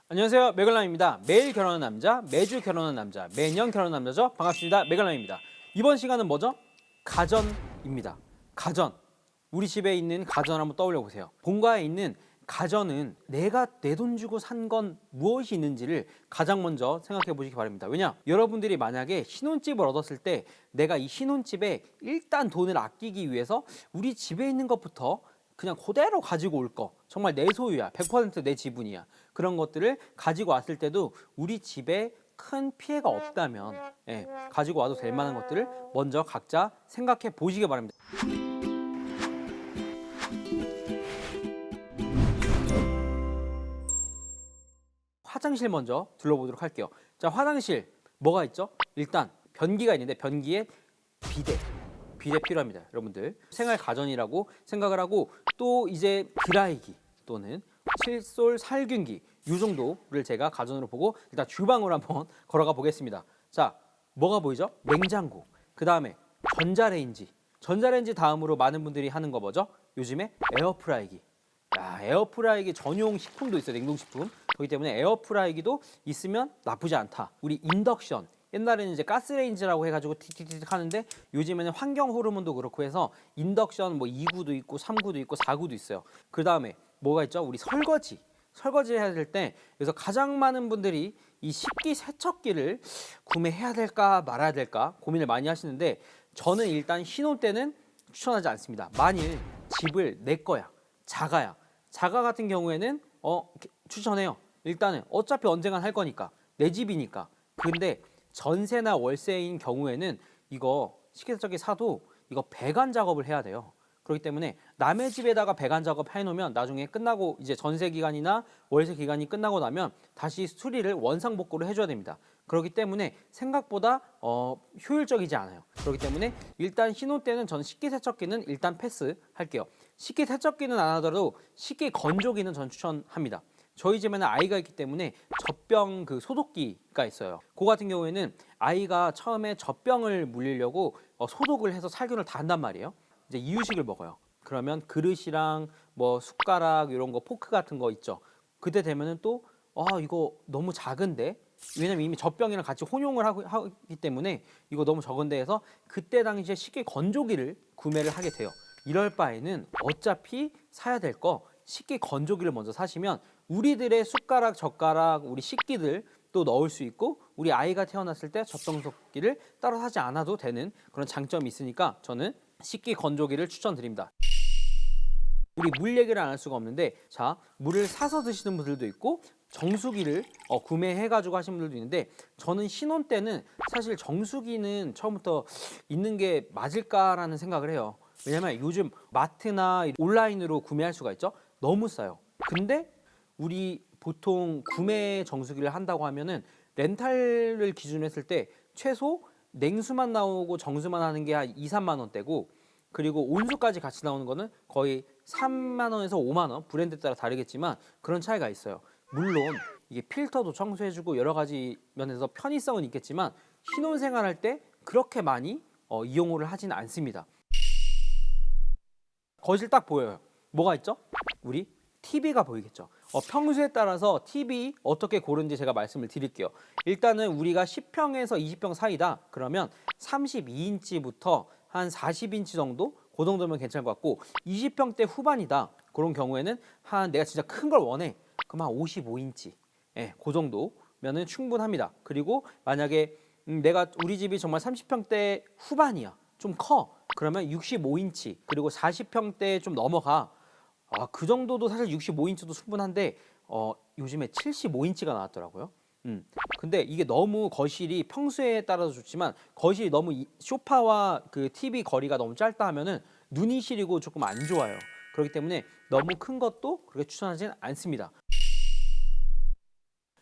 안녕하세요, 메갈람입니다. 매일 결혼하는 남자, 매주 결혼하는 남자, 매년 결혼하는 남자죠. 반갑습니다, 메갈람입니다. 이번 시간은 뭐죠? 가전입니다. 가전. 우리 집에 있는 가전 한번 떠올려 보세요. 본가에 있는 가전은 내가 내 돈 주고 산 건 무엇이 있는지를 가장 먼저 생각해 보시기 바랍니다. 왜냐? 여러분들이 만약에 신혼집을 얻었을 때 내가 이 신혼집에 일단 돈을 아끼기 위해서 우리 집에 있는 것부터 그냥 그대로 가지고 올 거, 정말 내 소유야, 100% 내 지분이야, 그런 것들을 가지고 왔을 때도 우리 집에 큰 피해가 없다면 가지고 와도 될 만한 것들을 먼저 각자 생각해 보시기 바랍니다. 화장실 먼저 둘러보도록 할게요. 자, 화장실 뭐가 있죠? 일단 변기가 있는데 변기에 비데 필요합니다. 여러분들 생활 가전이라고 생각을 하고, 또 이제 드라이기 또는 칫솔, 살균기 이 정도를 제가 가전으로 보고 일단 주방으로 한번 걸어가 보겠습니다. 자, 뭐가 보이죠? 냉장고, 그 다음에 전자레인지 다음으로 많은 분들이 하는 거 뭐죠? 요즘에 에어프라이기. 야, 에어프라이기 전용 식품도 있어요. 냉동식품. 그렇기 때문에 에어프라이기도 있으면 나쁘지 않다. 우리 인덕션, 옛날에는 이제 가스레인지라고 해가지고 틱틱틱 하는데 요즘에는 환경 호르몬도 그렇고 해서 인덕션 뭐 2구도 있고 3구도 있고 4구도 있어요. 그 다음에 뭐가 있죠? 우리 설거지 해야 될 때, 그래서 가장 많은 분들이 이 식기 세척기를 구매해야 될까 말아야 될까 고민을 많이 하시는데, 저는 일단 신혼 때는 추천하지 않습니다. 만일 집을 내 거야, 자가 같은 경우에는 추천해요. 일단은 어차피 언젠간 할 거니까, 내 집이니까. 근데 전세나 월세인 경우에는 이거 식기세척기 사도 이거 배관 작업을 해야 돼요. 그렇기 때문에 남의 집에다가 배관 작업 해놓으면 나중에 끝나고 이제 전세 기간이나 월세 기간이 끝나고 나면 다시 수리를 원상복구를 해줘야 됩니다. 그렇기 때문에 생각보다 효율적이지 않아요. 그렇기 때문에 일단 신혼 때는 저는 식기세척기는 일단 패스할게요. 식기세척기는 안 하더라도 식기 건조기는 전 추천합니다. 저희 집에는 아이가 있기 때문에 젖병 그 소독기가 있어요. 그 같은 경우에는 아이가 처음에 젖병을 물리려고 소독을 해서 살균을 다 한단 말이에요. 이제 이유식을 먹어요. 그러면 그릇이랑 뭐 숟가락 이런 거, 포크 같은 거 있죠. 그때 되면은 또 이거 너무 작은데, 왜냐면 이미 젖병이랑 같이 혼용을 하기 때문에 이거 너무 적은데 해서 그때 당시에 식기 건조기를 구매를 하게 돼요. 이럴 바에는 어차피 사야 될 거 식기 건조기를 먼저 사시면 우리들의 숟가락, 젓가락, 우리 식기들 또 넣을 수 있고, 우리 아이가 태어났을 때 젖병석기를 따로 사지 않아도 되는 그런 장점이 있으니까 저는 식기 건조기를 추천드립니다. 우리 물 얘기를 안 할 수가 없는데, 자, 물을 사서 드시는 분들도 있고 정수기를 구매해가지고 하시는 분들도 있는데, 저는 신혼 때는 사실 정수기는 처음부터 있는 게 맞을까라는 생각을 해요. 왜냐면 요즘 마트나 온라인으로 구매할 수가 있죠. 너무 싸요. 근데 우리 보통 구매 정수기를 한다고 하면은 렌탈을 기준으로 했을 때 최소 냉수만 나오고 정수만 하는 게 한 2, 3만 원대고, 그리고 온수까지 같이 나오는 거는 거의 3만 원에서 5만 원, 브랜드에 따라 다르겠지만 그런 차이가 있어요. 물론 이게 필터도 청소해주고 여러 가지 면에서 편의성은 있겠지만 신혼생활할 때 그렇게 많이 이용을 하지는 않습니다. 거실 딱 보여요. 뭐가 있죠? 우리 TV가 보이겠죠. 평수에 따라서 TV 어떻게 고르는지 제가 말씀을 드릴게요. 일단은 우리가 10평에서 20평 사이다 그러면 32인치부터 한 40인치 정도, 그 정도면 괜찮을 것 같고, 20평대 후반이다 그런 경우에는 한 내가 진짜 큰 걸 원해 그럼 한 55인치, 그 정도면은 충분합니다. 그리고 만약에 우리 집이 정말 30평대 후반이야, 좀 커, 그러면 65인치, 그리고 40평대 좀 넘어가, 그 정도도 사실 65인치도 충분한데 요즘에 75인치가 나왔더라고요. 근데 이게 너무 거실이 평수에 따라서 좋지만 거실이 너무 소파와 그 TV 거리가 너무 짧다 하면은 눈이 시리고 조금 안 좋아요. 그렇기 때문에 너무 큰 것도 그렇게 추천하지는 않습니다.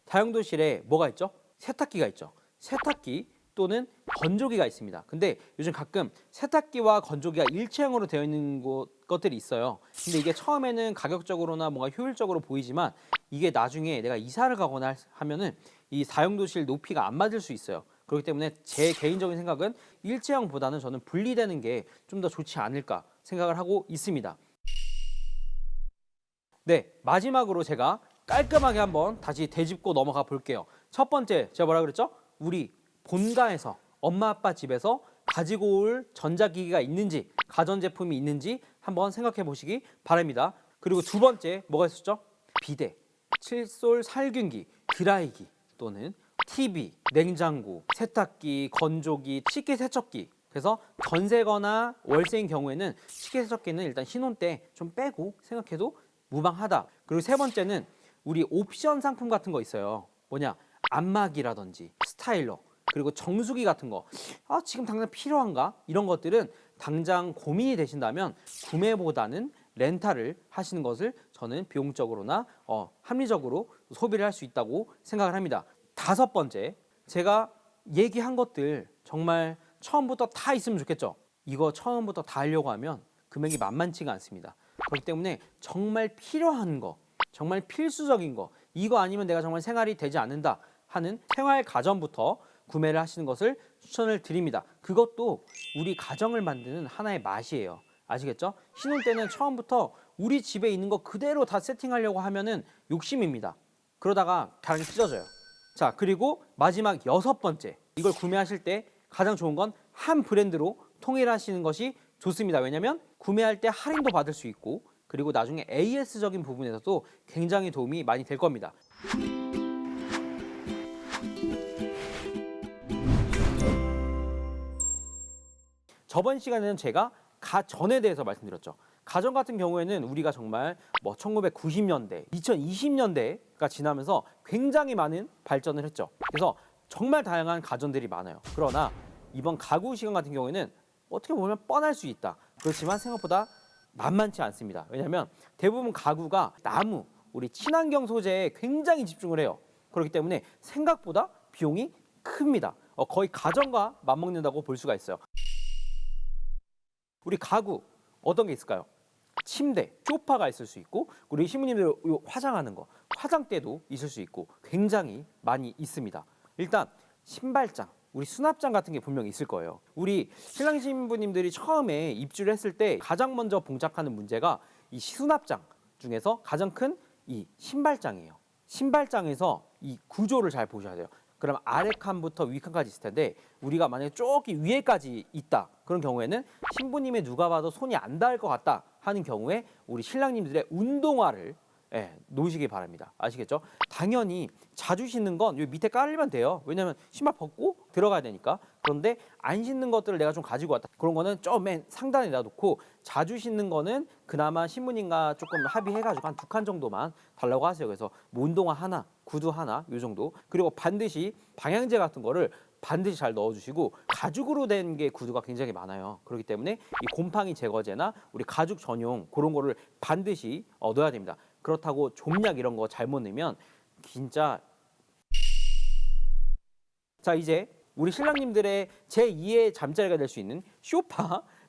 다용도실에 뭐가 있죠? 세탁기가 있죠. 세탁기 또는 건조기가 있습니다. 근데 요즘 가끔 세탁기와 건조기가 일체형으로 되어 있는 것들이 있어요. 근데 이게 처음에는 가격적으로나 뭔가 효율적으로 보이지만 이게 나중에 내가 이사를 가거나 하면은 이 사용도실 높이가 안 맞을 수 있어요. 그렇기 때문에 제 개인적인 생각은 일체형보다는 저는 분리되는 게 좀 더 좋지 않을까 생각을 하고 있습니다. 네, 마지막으로 제가 깔끔하게 한번 다시 되짚고 넘어가 볼게요. 첫 번째, 제가 뭐라 그랬죠? 우리 본가에서, 엄마 아빠 집에서 가지고 올 전자기기가 있는지, 가전제품이 있는지 한번 생각해 보시기 바랍니다. 그리고 두 번째, 뭐가 있었죠? 비데, 칫솔 살균기, 드라이기 또는 TV, 냉장고, 세탁기, 건조기, 식기세척기. 그래서 전세거나 월세인 경우에는 식기세척기는 일단 신혼 때 좀 빼고 생각해도 무방하다. 그리고 세 번째는 우리 옵션 상품 같은 거 있어요. 뭐냐? 안마기라든지 스타일러, 그리고 정수기 같은 거. 아, 지금 당장 필요한가? 이런 것들은 당장 고민이 되신다면 구매보다는 렌탈을 하시는 것을 저는 비용적으로나 합리적으로 소비를 할 수 있다고 생각을 합니다. 다섯 번째, 제가 얘기한 것들 정말 처음부터 다 있으면 좋겠죠. 이거 처음부터 다 하려고 하면 금액이 만만치가 않습니다. 그렇기 때문에 정말 필요한 거, 정말 필수적인 거, 이거 아니면 내가 정말 생활이 되지 않는다 하는 생활 가전부터 구매를 하시는 것을 추천을 드립니다. 그것도 우리 가정을 만드는 하나의 맛이에요. 아시겠죠? 신혼 때는 처음부터 우리 집에 있는 거 그대로 다 세팅하려고 하면은 욕심입니다. 그러다가 가랑이 찢어져요. 자, 그리고 마지막 여섯 번째, 이걸 구매하실 때 가장 좋은 건 한 브랜드로 통일하시는 것이 좋습니다. 왜냐하면 구매할 때 할인도 받을 수 있고, 그리고 나중에 AS적인 부분에서도 굉장히 도움이 많이 될 겁니다. 저번 시간에는 제가 가전에 대해서 말씀드렸죠. 가전 같은 경우에는 우리가 정말 1990년대, 2020년대가 지나면서 굉장히 많은 발전을 했죠. 그래서 정말 다양한 가전들이 많아요. 그러나 이번 가구 시간 같은 경우에는 어떻게 보면 뻔할 수 있다. 그렇지만 생각보다 만만치 않습니다. 왜냐하면 대부분 가구가 나무, 우리 친환경 소재에 굉장히 집중을 해요. 그렇기 때문에 생각보다 비용이 큽니다. 거의 가전과 맞먹는다고 볼 수가 있어요. 우리 가구 어떤 게 있을까요? 침대, 소파가 있을 수 있고, 우리 신부님들 화장하는 거, 화장대도 있을 수 있고 굉장히 많이 있습니다. 일단 신발장, 우리 수납장 같은 게 분명히 있을 거예요. 우리 신랑 신부님들이 처음에 입주를 했을 때 가장 먼저 봉착하는 문제가 이 수납장 중에서 가장 큰 이 신발장이에요. 신발장에서 이 구조를 잘 보셔야 돼요. 그럼 아래 칸부터 위 칸까지 있을 텐데, 우리가 만약에 저기 위에까지 있다 그런 경우에는 신부님의 누가 봐도 손이 안 닿을 것 같다 하는 경우에 우리 신랑님들의 운동화를 놓으시기 바랍니다. 아시겠죠? 당연히 자주 신는 건 여기 밑에 깔면 돼요. 왜냐면 신발 벗고 들어가야 되니까. 그런데 안 신는 것들을 내가 좀 가지고 왔다, 그런 거는 저 맨 상단에 놔두고, 자주 신는 거는 그나마 신부님과 조금 합의해가지고 한 2칸 정도만 달라고 하세요. 그래서 뭐 운동화 하나, 구두 하나 요 정도. 그리고 반드시 방향제 같은 거를 반드시 잘 넣어주시고, 가죽으로 된 게 구두가 굉장히 많아요. 그렇기 때문에 이 곰팡이 제거제나 우리 가죽 전용 그런 거를 반드시 넣어야 됩니다. 그렇다고 좀약 이런 거 잘못 넣으면 진짜. 자, 이제 우리 신랑님들의 제2의 잠자리가 될 수 있는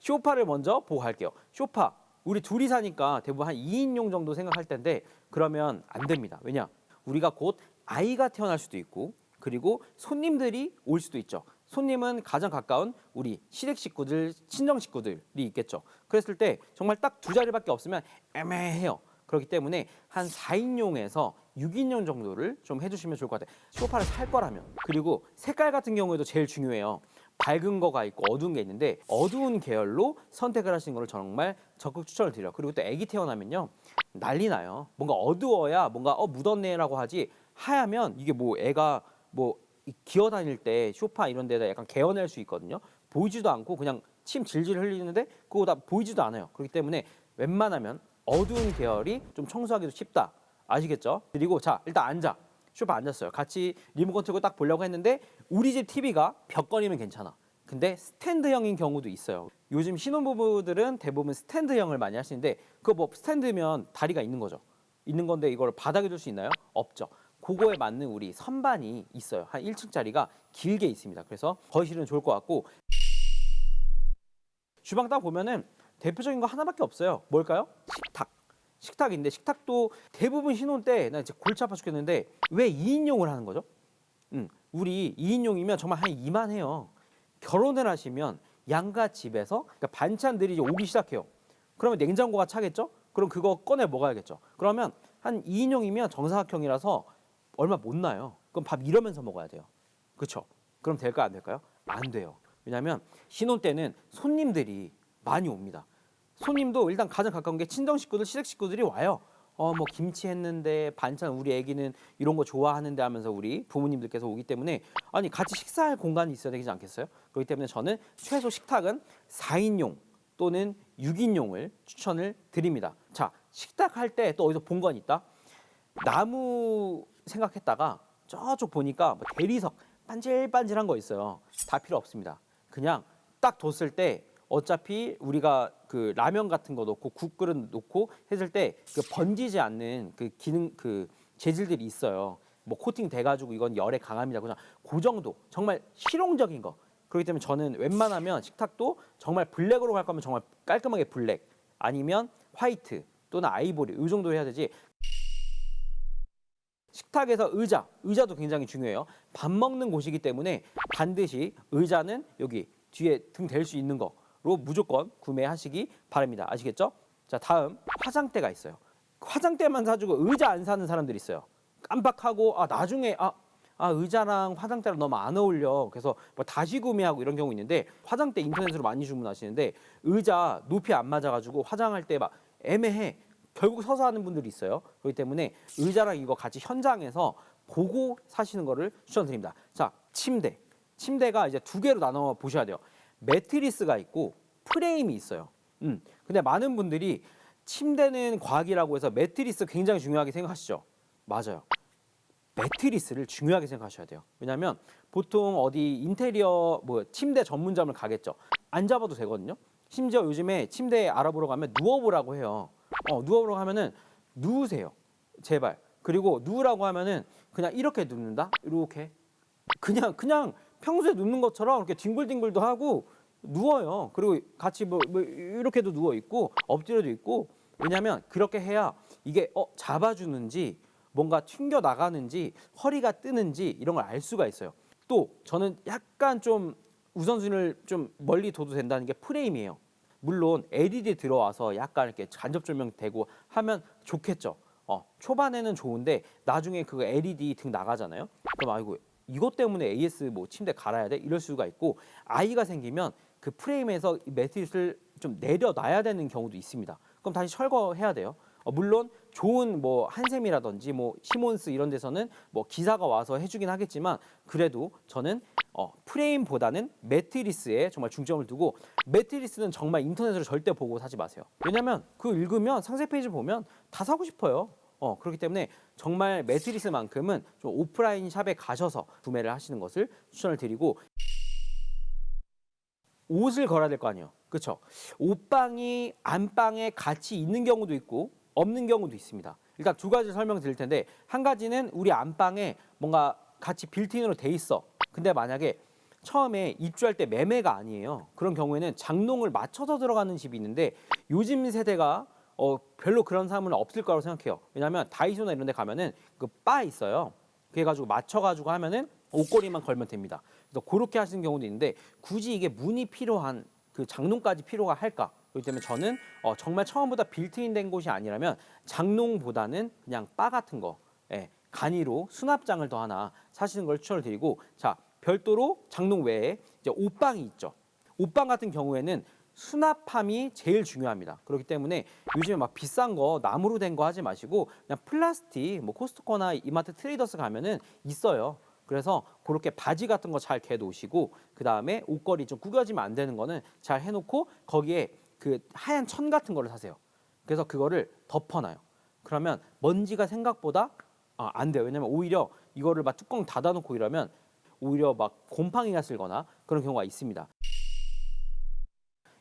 쇼파를 먼저 보고 갈게요. 쇼파, 우리 둘이 사니까 대부분 한 2인용 정도 생각할 텐데 그러면 안 됩니다. 왜냐? 우리가 곧 아이가 태어날 수도 있고, 그리고 손님들이 올 수도 있죠. 손님은 가장 가까운 우리 시댁 식구들, 친정 식구들이 있겠죠. 그랬을 때 정말 딱 2자리밖에 없으면 애매해요. 그렇기 때문에 한 4인용에서 6인용 정도를 좀 해주시면 좋을 것 같아요. 소파를 살 거라면. 그리고 색깔 같은 경우에도 제일 중요해요. 밝은 거가 있고 어두운 게 있는데, 어두운 계열로 선택을 하시는 걸 정말 적극 추천을 드려요. 그리고 또 아기 태어나면요, 난리 나요. 뭔가 어두워야 뭔가 묻었네라고 하지, 하얗면 이게 뭐 애가 뭐 기어 다닐 때 소파 이런 데다 약간 개어낼 수 있거든요. 보이지도 않고 그냥 침 질질 흘리는데 그거 다 보이지도 않아요. 그렇기 때문에 웬만하면 어두운 계열이 좀 청소하기도 쉽다. 아시겠죠? 그리고 자, 일단 앉아. 소파 앉았어요. 같이 리모컨 틀고 딱 보려고 했는데 우리 집 TV가 벽걸이면 괜찮아. 근데 스탠드형인 경우도 있어요. 요즘 신혼부부들은 대부분 스탠드형을 많이 하시는데, 그거 뭐 스탠드면 다리가 있는 거죠. 있는 건데 이걸 바닥에 둘 수 있나요? 없죠. 그거에 맞는 우리 선반이 있어요. 한 1층짜리가 길게 있습니다. 그래서 거실은 좋을 것 같고 주방 딱 보면은 대표적인 거 하나밖에 없어요. 뭘까요? 식탁. 식탁인데 식탁도 대부분 신혼 때 나 진짜 골치 아파 죽겠는데 왜 2인용을 하는 거죠? 우리 2인용이면 정말 한 이만해요. 결혼을 하시면 양가 집에서 그러니까 반찬들이 이제 오기 시작해요. 그러면 냉장고가 차겠죠? 그럼 그거 꺼내 먹어야겠죠. 그러면 한 2인용이면 정사각형이라서 얼마 못 나요. 그럼 밥 이러면서 먹어야 돼요. 그렇죠? 그럼 될까요? 안 될까요? 안 돼요. 왜냐하면 신혼 때는 손님들이 많이 옵니다. 손님도 일단 가장 가까운 게 친정 식구들, 시댁 식구들이 와요. 뭐 김치 했는데 반찬 우리 애기는 이런 거 좋아하는데 하면서 우리 부모님들께서 오기 때문에 아니 같이 식사할 공간이 있어야 되지 않겠어요? 그렇기 때문에 저는 최소 식탁은 4인용 또는 6인용을 추천을 드립니다. 자, 식탁 할 때 또 어디서 본 건 있다. 나무 생각했다가 저쪽 보니까 뭐 대리석 반질반질한 거 있어요. 다 필요 없습니다. 그냥 딱 뒀을 때 어차피 우리가 그 라면 같은 거 넣고 국그릇 넣고 했을 때 그 번지지 않는 그 기능 그 재질들이 있어요. 뭐 코팅 돼가지고 이건 열에 강합니다. 그냥 그 정도 정말 실용적인 거. 그렇기 때문에 저는 웬만하면 식탁도 정말 블랙으로 갈 거면 정말 깔끔하게 블랙 아니면 화이트 또는 아이보리 이 정도 해야 되지. 식탁에서 의자도 굉장히 중요해요. 밥 먹는 곳이기 때문에 반드시 의자는 여기 뒤에 등 댈 수 있는 거로 무조건 구매하시기 바랍니다. 아시겠죠? 자, 다음 화장대가 있어요. 화장대만 사주고 의자 안 사는 사람들이 있어요. 깜빡하고 나중에 의자랑 화장대랑 너무 안 어울려. 그래서 뭐 다시 구매하고 이런 경우 있는데 화장대 인터넷으로 많이 주문하시는데 의자 높이 안 맞아가지고 화장할 때 막 애매해. 결국 서서 하는 분들이 있어요. 그렇기 때문에 의자랑 이거 같이 현장에서 보고 사시는 거를 추천드립니다. 자, 침대. 침대가 이제 두 개로 나눠 보셔야 돼요. 매트리스가 있고 프레임이 있어요. 근데 많은 분들이 침대는 과학이라고 해서 매트리스 굉장히 중요하게 생각하시죠? 맞아요. 매트리스를 중요하게 생각하셔야 돼요. 왜냐하면 보통 어디 인테리어 뭐 침대 전문점을 가겠죠. 안 잡아도 되거든요. 심지어 요즘에 침대 알아보러 가면 누워보라고 해요. 누워보라고 하면은 누우세요. 제발. 그리고 누우라고 하면은 그냥 이렇게 눕는다. 이렇게. 그냥 평소에 눕는 것처럼 이렇게 뒹굴뒹굴도 하고 누워요. 그리고 같이 뭐 이렇게도 누워 있고 엎드려도 있고. 왜냐하면 그렇게 해야 이게 잡아주는지 뭔가 튕겨 나가는지 허리가 뜨는지 이런 걸 알 수가 있어요. 또 저는 약간 좀 우선순위를 좀 멀리 둬도 된다는 게 프레임이에요. 물론 LED 들어와서 약간 이렇게 간접 조명 되고 하면 좋겠죠. 초반에는 좋은데 나중에 그 LED 등 나가잖아요. 그럼 아이고 이것 때문에 AS 뭐 침대 갈아야 돼? 이럴 수가 있고 아이가 생기면 그 프레임에서 매트리스를 좀 내려놔야 되는 경우도 있습니다. 그럼 다시 철거해야 돼요. 물론 좋은 뭐 한샘이라든지 뭐 시몬스 이런 데서는 뭐 기사가 와서 해주긴 하겠지만 그래도 저는 프레임보다는 매트리스에 정말 중점을 두고 매트리스는 정말 인터넷으로 절대 보고 사지 마세요. 왜냐면 그거 읽으면 상세 페이지 보면 다 사고 싶어요. 그렇기 때문에 정말 매트리스만큼은 좀 오프라인 샵에 가셔서 구매를 하시는 것을 추천을 드리고 옷을 걸어야 될 거 아니에요. 그렇죠? 옷방이 안방에 같이 있는 경우도 있고 없는 경우도 있습니다. 일단 두 가지 설명드릴 텐데 한 가지는 우리 안방에 뭔가 같이 빌트인으로 돼 있어. 근데 만약에 처음에 입주할 때 매매가 아니에요. 그런 경우에는 장롱을 맞춰서 들어가는 집이 있는데 요즘 세대가 별로 그런 사람은 없을 거라고 생각해요. 왜냐하면 다이소나 이런 데 가면은 그 바 있어요. 그래가지고 맞춰가지고 하면은 옷걸이만 걸면 됩니다. 그래서 그렇게 하시는 경우도 있는데 굳이 이게 문이 필요한 그 장롱까지 필요가 할까? 그렇기 때문에 저는 정말 처음보다 빌트인 된 곳이 아니라면 장롱보다는 그냥 바 같은 거 간이로 수납장을 더 하나 사시는 걸 추천을 드리고 자 별도로 장롱 외에 이제 옷방이 있죠. 옷방 같은 경우에는 수납함이 제일 중요합니다. 그렇기 때문에 요즘에 막 비싼 거 나무로 된 거 하지 마시고 그냥 플라스틱 뭐 코스트코나 이마트 트레이더스 가면은 있어요. 그래서 그렇게 바지 같은 거 잘 개 놓으시고 그 다음에 옷걸이 좀 구겨지면 안 되는 거는 잘 해놓고 거기에 그 하얀 천 같은 거를 사세요. 그래서 그거를 덮어놔요. 그러면 먼지가 생각보다 안 돼요. 왜냐면 오히려 이거를 막 뚜껑 닫아놓고 이러면 오히려 막 곰팡이가 쓸거나 그런 경우가 있습니다.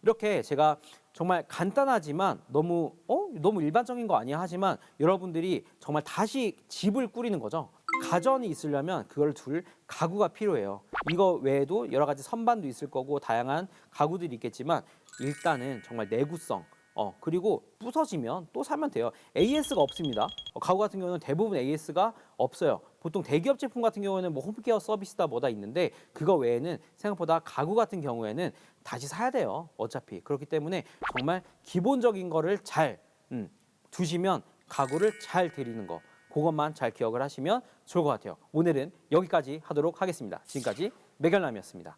이렇게 제가 정말 간단하지만 너무 일반적인 거 아니야 하지만 여러분들이 정말 다시 집을 꾸리는 거죠. 가전이 있으려면 그걸 둘 가구가 필요해요. 이거 외에도 여러 가지 선반도 있을 거고 다양한 가구들이 있겠지만 일단은 정말 내구성 그리고 부서지면 또 사면 돼요. AS가 없습니다. 가구 같은 경우는 대부분 AS가 없어요. 보통 대기업 제품 같은 경우에는 뭐 홈케어 서비스다 뭐다 있는데 그거 외에는 생각보다 가구 같은 경우에는 다시 사야 돼요. 어차피. 그렇기 때문에 정말 기본적인 거를 잘 두시면 가구를 잘 들이는 거. 그것만 잘 기억을 하시면 좋을 것 같아요. 오늘은 여기까지 하도록 하겠습니다. 지금까지 매결남이었습니다.